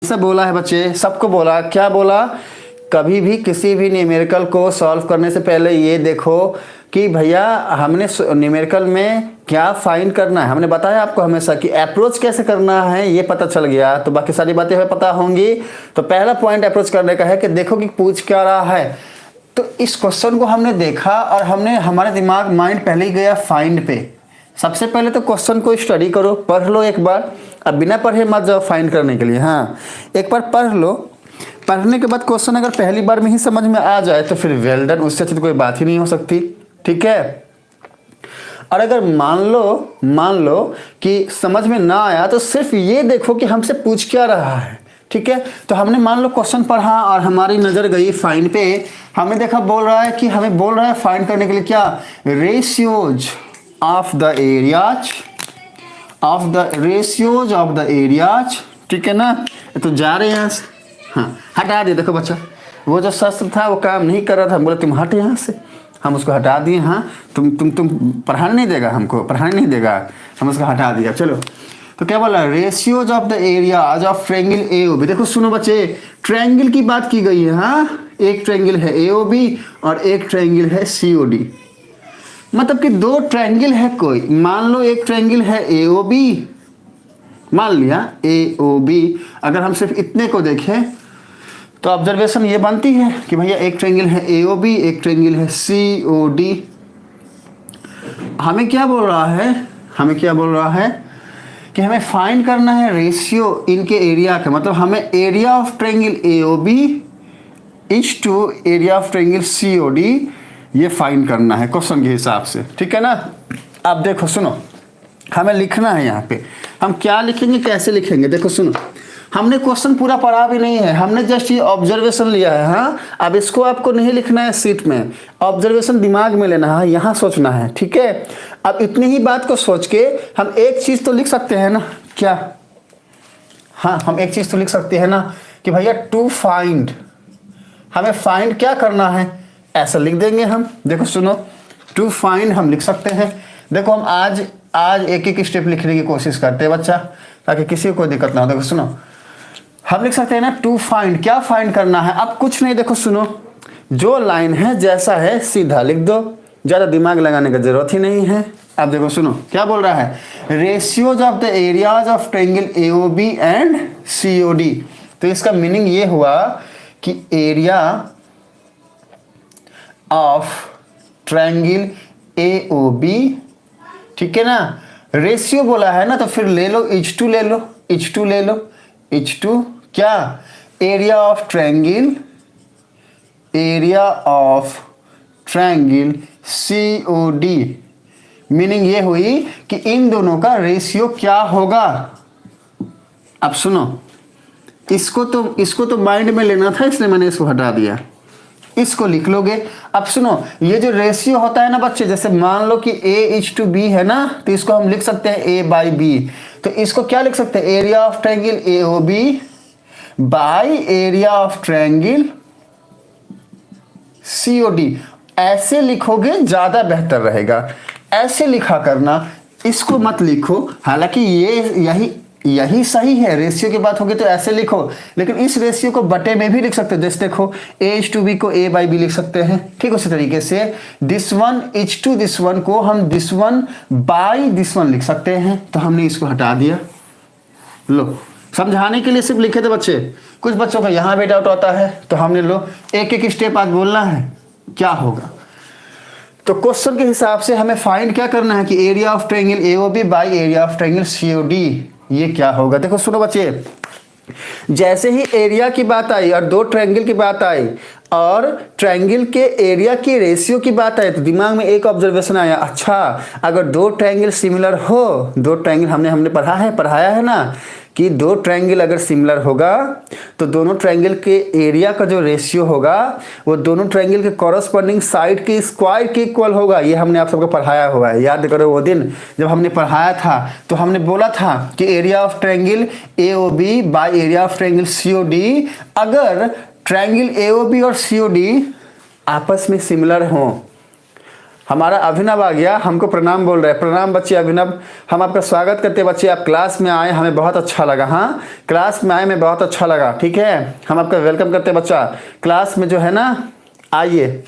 से बोला है बच्चे, सबको बोला, क्या बोला, कभी भी किसी भी न्यूमेरिकल को सॉल्व करने से पहले ये देखो कि भैया हमने न्यूमेरिकल में क्या फाइंड करना है। हमने बताया आपको हमेशा कि अप्रोच कैसे करना है, ये पता चल गया तो बाकी सारी बातें हमें पता होंगी। तो पहला पॉइंट अप्रोच करने का है कि देखो कि पूछ क्या रहा है। तो इस क्वेश्चन को हमने देखा और हमारे दिमाग माइंड पहले ही गया फाइंड पे। सबसे पहले तो क्वेश्चन को स्टडी करो, पढ़ लो एक बार। अब बिना पढ़े मत जाओ फाइंड करने के लिए, हाँ एक बार पढ़ लो। पढ़ने के बाद क्वेश्चन अगर पहली बार में ही समझ में आ जाए तो फिर वेल डन, उससे अच्छी तो कोई बात ही नहीं हो सकती, ठीक है। और अगर मान लो कि समझ में ना आया तो सिर्फ ये देखो कि हमसे पूछ क्या रहा है, ठीक है। तो हमने मान लो क्वेश्चन पढ़ा और हमारी नजर गई फाइंड पे। हमें देखा बोल रहा है कि हमें बोल रहा है फाइंड करने के लिए क्या, ratios of the areas of the areas, ठीक है ना। तो जा रहे हैं यहाँ से, हाँ हटा दिए। देखो बच्चा, वो जो शस्त्र था वो काम नहीं कर रहा था, हम बोले तुम हट यहाँ से, हम उसको हटा दिए। हाँ तुम पढ़ाने नहीं देगा, हमको पढ़ाने नहीं देगा, हम उसको हटा दिया। चलो तो क्या बोला, ratios of the areas of triangle AOB. देखो सुनो बच्चे, ट्रायंगल की बात की गई है। हाँ एक ट्रायंगल है एओबी और एक ट्रायंगल है सीओडी, मतलब कि दो ट्रायंगल है कोई। मान लो एक ट्रायंगल है एओबी, मान लिया एओबी। अगर हम सिर्फ इतने को देखें तो ऑब्जर्वेशन ये बनती है कि भैया एक ट्रायंगल है एओबी, एक ट्रायंगल है सीओडी। हमें क्या बोल रहा है कि हमें फाइंड करना है रेशियो इनके एरिया का, मतलब हमें area of triangle AOB is to area of triangle COD, ये फाइंड करना है क्वेश्चन के हिसाब से, ठीक है ना। अब देखो सुनो, हमें लिखना है यहाँ पे। हम क्या लिखेंगे, कैसे लिखेंगे, देखो सुनो। हमने क्वेश्चन पूरा पढ़ा भी नहीं है, हमने जस्ट ये ऑब्जर्वेशन लिया है। हाँ अब इसको आपको नहीं लिखना है सीट में, ऑब्जर्वेशन दिमाग में लेना है, यहाँ सोचना है, ठीक है। अब इतनी ही बात को सोच के हम एक चीज तो लिख सकते हैं ना, क्या, हाँ हम एक चीज तो लिख सकते हैं ना कि भैया टू फाइंड, हमें फाइंड क्या करना है, ऐसा लिख देंगे हम। देखो सुनो, टू फाइंड हम लिख सकते हैं। देखो हम आज एक एक स्टेप लिखने की कोशिश करते हैं बच्चा, ताकि किसी को कोई दिक्कत ना हो। देखो सुनो, हम लिख सकते हैं ना टू फाइंड, क्या फाइंड करना है। अब कुछ नहीं, देखो सुनो, जो लाइन है जैसा है सीधा लिख दो, ज्यादा दिमाग लगाने की जरूरत ही नहीं है। अब देखो सुनो क्या बोल रहा है, ratios of the areas of triangle AOB and COD. तो इसका मीनिंग ये हुआ कि एरिया ऑफ ट्रायंगल एओबी, ठीक है ना। रेशियो बोला है ना तो फिर ले लो H2 ले लो, H2 ले लो, H2 क्या, area of triangle COD। Meaning ये हुई कि इन दोनों का रेशियो क्या होगा। अब सुनो, इसको तो माइंड में लेना था, इसलिए मैंने इसको हटा दिया, इसको लिख लोगे। अब सुनो, ये जो रेशियो होता है ना बच्चे, जैसे मान लो कि A:B है ना, तो इसको हम लिख सकते हैं A/B। तो इसको क्या लिख सकते हैं, area of triangle AOB by area of triangle COD। ऐसे लिखोगे ज्यादा बेहतर रहेगा, ऐसे लिखा करना, इसको मत लिखो। हालांकि ये यही सही है, रेशियो की बात होगी तो ऐसे लिखो, लेकिन इस रेशियो को बटे में भी लिख सकते हो। जैसे देखो A:B को A/B लिख सकते हैं, ठीक उसी तरीके से this one is to this one को हम this one by this one लिख सकते हैं। तो हमने इसको हटा दिया। लो समझाने के लिए सिर्फ लिखे थे बच्चे, कुछ बच्चों का यहाँ भी डाउट होता है, तो हमने लो एक एक स्टेप आज बोलना है क्या होगा। तो क्वेश्चन के हिसाब से हमें फाइंड क्या करना है कि area of triangle AOB by area of triangle COD, ये क्या होगा। देखो सुनो बच्चे, जैसे ही एरिया की बात आई और दो ट्रायंगल की बात आई और ट्रायंगल के एरिया की रेशियो की बात आई, तो दिमाग में एक ऑब्जर्वेशन आया, अच्छा अगर दो ट्रायंगल सिमिलर हो, दो ट्रायंगल हमने पढ़ाया है ना कि दो ट्रायंगल अगर सिमिलर होगा तो दोनों ट्रायंगल के एरिया का जो रेशियो होगा वो दोनों ट्रायंगल के कॉरस्पॉन्डिंग साइड के स्क्वायर के इक्वल होगा। ये हमने आप सबको पढ़ाया हुआ है, याद करो वो दिन जब हमने पढ़ाया था तो हमने बोला था कि area of triangle AOB by area of triangle COD, अगर ट्रायंगल AOB और COD आपस में सिमिलर हों हमारा अभिनव आ गया, हमको प्रणाम बोल रहे हैं। प्रणाम बच्चे अभिनव, हम आपका स्वागत करते हैं बच्चे। आप क्लास में आए, हमें बहुत अच्छा लगा। हाँ, क्लास में आए, हमें बहुत अच्छा लगा। ठीक है, हम आपका वेलकम करते हैं बच्चा। क्लास में जो है ना, आइए।